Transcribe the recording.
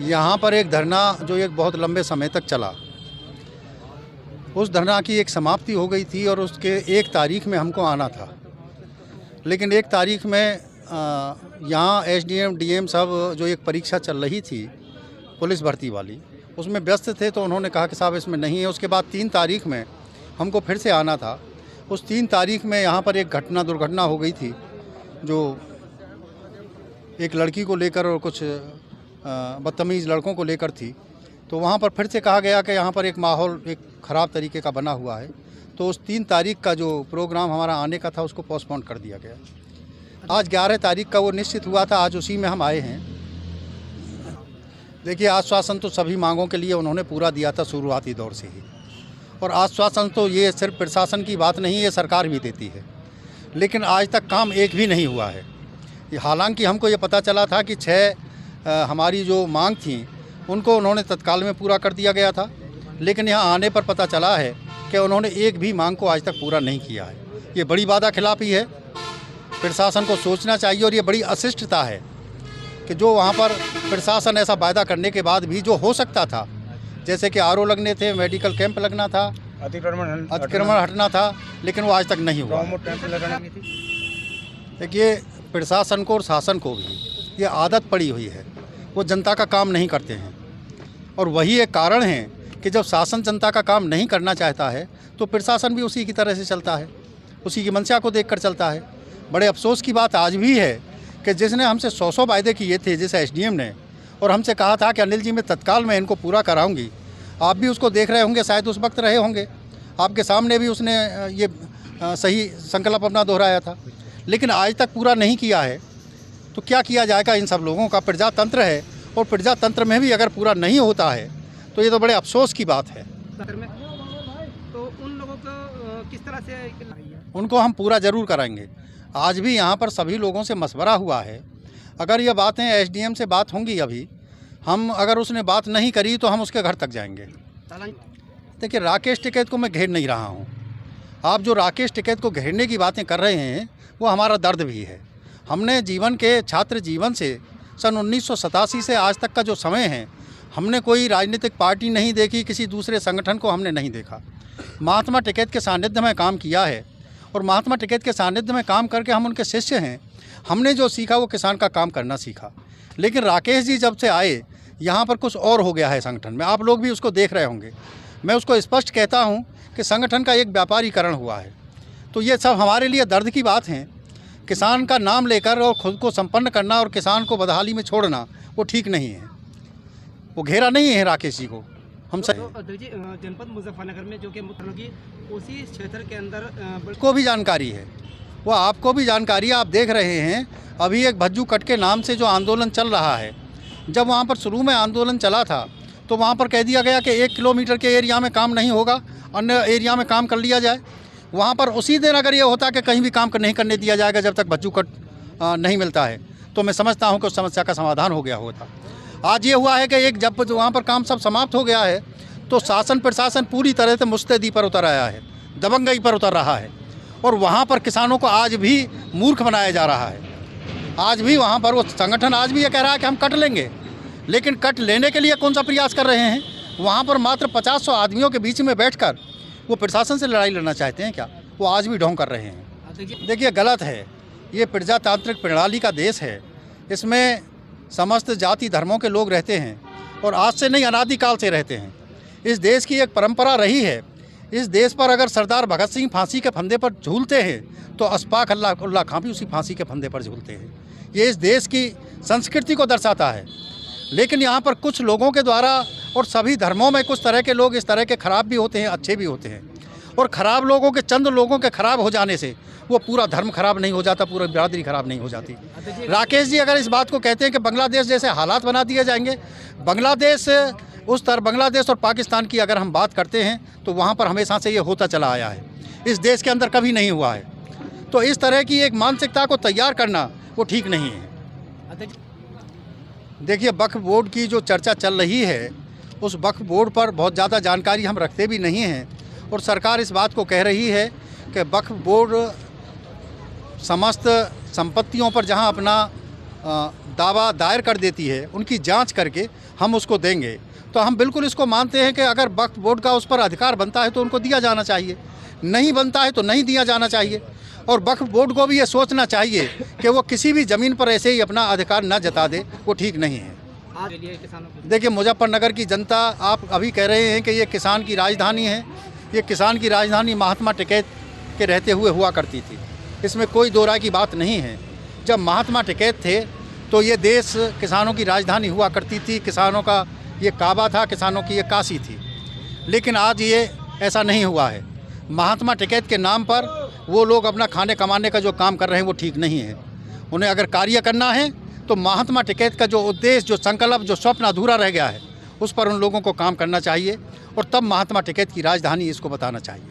यहाँ पर एक धरना जो एक बहुत लंबे समय तक चला, उस धरना की एक समाप्ति हो गई थी और उसके 1 तारीख में हमको आना था। लेकिन 1 तारीख में यहाँ एसडीएम डीएम सब जो एक परीक्षा चल रही थी पुलिस भर्ती वाली, उसमें व्यस्त थे, तो उन्होंने कहा कि साहब इसमें नहीं है। उसके बाद 3 तारीख में हमको फिर से आना था। उस 3 तारीख में यहाँ पर एक दुर्घटना हो गई थी, जो एक लड़की को लेकर और कुछ बदतमीज़ लड़कों को लेकर थी। तो वहाँ पर फिर से कहा गया कि यहाँ पर एक माहौल एक ख़राब तरीके का बना हुआ है। तो उस 3 तारीख का जो प्रोग्राम हमारा आने का था उसको पोस्टपोन कर दिया गया। आज 11 तारीख का वो निश्चित हुआ था, आज उसी में हम आए हैं। देखिए, आश्वासन तो सभी मांगों के लिए उन्होंने पूरा दिया था शुरुआती दौर से ही, और आश्वासन तो ये सिर्फ प्रशासन की बात नहीं, ये सरकार भी देती है। लेकिन आज तक काम एक भी नहीं हुआ है। हालांकि हमको ये पता चला था कि 6 हमारी जो मांग थी उनको उन्होंने तत्काल में पूरा कर दिया गया था, लेकिन यहाँ आने पर पता चला है कि उन्होंने एक भी मांग को आज तक पूरा नहीं किया है। ये बड़ी वादा खिलाफी है। प्रशासन को सोचना चाहिए, और ये बड़ी अशिष्टता है कि जो वहाँ पर प्रशासन ऐसा वादा करने के बाद भी जो हो सकता था, जैसे कि आरओ लगने थे, मेडिकल कैंप लगना था, अतिक्रमण हटना था, लेकिन वो आज तक नहीं हुआ। देखिए, प्रशासन को और शासन को भी ये आदत पड़ी हुई है, वो जनता का काम नहीं करते हैं। और वही एक कारण है कि जब शासन जनता का काम नहीं करना चाहता है तो प्रशासन भी उसी की तरह से चलता है, उसी की मंशा को देखकर चलता है। बड़े अफसोस की बात आज भी है कि जिसने हमसे 100 वायदे किए थे, जैसे एसडीएम ने, और हमसे कहा था कि अनिल जी मैं तत्काल में इनको पूरा कराऊंगी, आप भी उसको देख रहे होंगे, शायद उस वक्त रहे होंगे, आपके सामने भी उसने ये सही संकल्प अपना दोहराया था, लेकिन आज तक पूरा नहीं किया है। तो क्या किया जाएगा इन सब लोगों का? प्रजातंत्र है, और प्रजातंत्र में भी अगर पूरा नहीं होता है तो ये तो बड़े अफसोस की बात है। तो उन लोगों को किस तरह से? उनको हम पूरा ज़रूर कराएंगे। आज भी यहाँ पर सभी लोगों से मशवरा हुआ है। अगर ये बातें एसडीएम से बात होंगी, अभी हम अगर उसने बात नहीं करी तो हम उसके घर तक जाएंगे। देखिए, राकेश टिकैत को मैं घेर नहीं रहा हूँ। आप जो राकेश टिकैत को घेरने की बातें कर रहे हैं वो हमारा दर्द भी है। हमने जीवन के छात्र जीवन से सन 1987 से आज तक का जो समय है, हमने कोई राजनीतिक पार्टी नहीं देखी, किसी दूसरे संगठन को हमने नहीं देखा। महात्मा टिकैत के सानिध्य में काम किया है, और महात्मा टिकैत के सानिध्य में काम करके हम उनके शिष्य हैं। हमने जो सीखा वो किसान का काम करना सीखा। लेकिन राकेश जी जब से आए, यहाँ पर कुछ और हो गया है संगठन में। आप लोग भी उसको देख रहे होंगे। मैं उसको स्पष्ट कहता हूँ कि संगठन का एक व्यापारीकरण हुआ है। तो ये सब हमारे लिए दर्द की बात है। किसान का नाम लेकर और खुद को संपन्न करना और किसान को बदहाली में छोड़ना वो ठीक नहीं है। वो घेरा नहीं है राकेश जी को। हम सब जनपद मुजफ्फरनगर में जो कि उसी क्षेत्र के अंदर को भी जानकारी है, वो आपको भी जानकारी है। आप देख रहे हैं अभी एक भज्जू कट के नाम से जो आंदोलन चल रहा है, जब वहाँ पर शुरू में आंदोलन चला था तो वहाँ पर कह दिया गया कि 1 किलोमीटर के एरिया में काम नहीं होगा, अन्य एरिया में काम कर लिया जाए। वहाँ पर उसी दिन अगर ये होता कि कहीं भी काम नहीं करने दिया जाएगा जब तक भज्जू कट नहीं मिलता है, तो मैं समझता हूँ कि उस समस्या का समाधान हो गया होता। आज ये हुआ है कि एक जब वहाँ पर काम सब समाप्त हो गया है तो शासन प्रशासन पूरी तरह से मुस्तैदी पर उतर आया है, दबंगई पर उतर रहा है, और वहाँ पर किसानों को आज भी मूर्ख बनाया जा रहा है। आज भी वहाँ पर वो संगठन आज भी ये कह रहा है कि हम कट लेंगे, लेकिन कट लेने के लिए कौन सा प्रयास कर रहे हैं? वहाँ पर मात्र 50-100 आदमियों के बीच में बैठकर वो प्रशासन से लड़ाई लड़ना चाहते हैं क्या? वो आज भी ढोंग कर रहे हैं। देखिए, गलत है। ये प्रजातांत्रिक प्रणाली का देश है, इसमें समस्त जाति धर्मों के लोग रहते हैं, और आज से नहीं अनादिकाल से रहते हैं। इस देश की एक परंपरा रही है। इस देश पर अगर सरदार भगत सिंह फांसी के फंदे पर झूलते हैं तो अशफाक उल्लाह खां भी उसी फांसी के फंदे पर झूलते हैं। ये इस देश की संस्कृति को दर्शाता है। लेकिन यहाँ पर कुछ लोगों के द्वारा, और सभी धर्मों में कुछ तरह के लोग इस तरह के खराब भी होते हैं, अच्छे भी होते हैं, और ख़राब लोगों के, चंद लोगों के खराब हो जाने से वो पूरा धर्म खराब नहीं हो जाता, पूरा बिरादरी खराब नहीं हो जाती। राकेश जी अगर इस बात को कहते हैं कि बांग्लादेश जैसे हालात बना दिए जाएंगे, बांग्लादेश बांग्लादेश और पाकिस्तान की अगर हम बात करते हैं तो वहाँ पर हमेशा से ये होता चला आया है, इस देश के अंदर कभी नहीं हुआ है। तो इस तरह की एक मानसिकता को तैयार करना वो ठीक नहीं है। देखिए, वक्फ बोर्ड की जो चर्चा चल रही है, उस वक्फ बोर्ड पर बहुत ज़्यादा जानकारी हम रखते भी नहीं हैं, और सरकार इस बात को कह रही है कि वक्फ बोर्ड समस्त संपत्तियों पर जहां अपना दावा दायर कर देती है, उनकी जांच करके हम उसको देंगे। तो हम बिल्कुल इसको मानते हैं कि अगर वक्फ बोर्ड का उस पर अधिकार बनता है तो उनको दिया जाना चाहिए, नहीं बनता है तो नहीं दिया जाना चाहिए। और वक्फ बोर्ड को भी ये सोचना चाहिए कि वो किसी भी ज़मीन पर ऐसे ही अपना अधिकार न जता दे, वो ठीक नहीं है। आज के लिए किसानों को देखिए, मुजफ्फरनगर की जनता, आप अभी कह रहे हैं कि ये किसान की राजधानी है, ये किसान की राजधानी महात्मा टिकैत के रहते हुए हुआ करती थी, इसमें कोई दो राय की बात नहीं है। जब महात्मा टिकैत थे तो ये देश किसानों की राजधानी हुआ करती थी, किसानों का ये काबा था, किसानों की ये काशी थी। लेकिन आज ये ऐसा नहीं हुआ है। महात्मा टिकैत के नाम पर वो लोग अपना खाने कमाने का जो काम कर रहे हैं वो ठीक नहीं है। उन्हें अगर कार्य करना है तो महात्मा टिकैत का जो उद्देश्य, जो संकल्प, जो स्वप्न अधूरा रह गया है, उस पर उन लोगों को काम करना चाहिए और तब महात्मा टिकैत की राजधानी इसको बताना चाहिए।